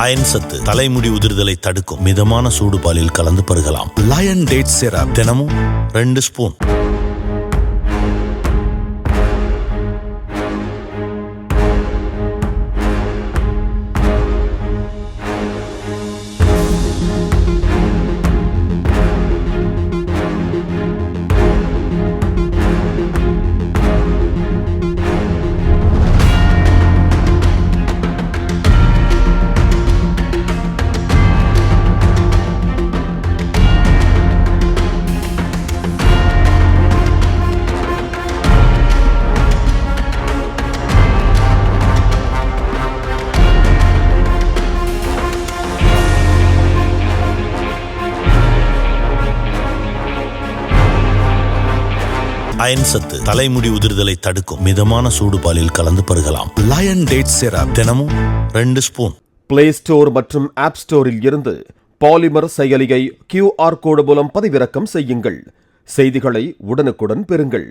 Iron சத்து தலைமுடி உதிர்தலை தடுக்கும். மிதமான சூடு பாலில் கலந்து பருகலாம். லயன் டேட் சிரப் தினமும் 2 ஸ்பூன். அயன் சத்து தலைமுடி உதிர்தலை தடுக்கும். மிதமான சூடு பாலில் கலந்து பருகலாம். லயன் டேட் சிரப் தினமும் 2 ஸ்பூன். பிளே ஸ்டோர் மற்றும் ஆப் ஸ்டோரில் இருந்து பாலிமர் செயலியை QR கோடு மூலம் பதிவிறக்கம் செய்யுங்கள். செய்திகளை உடனுக்குடன் பெறுங்கள்.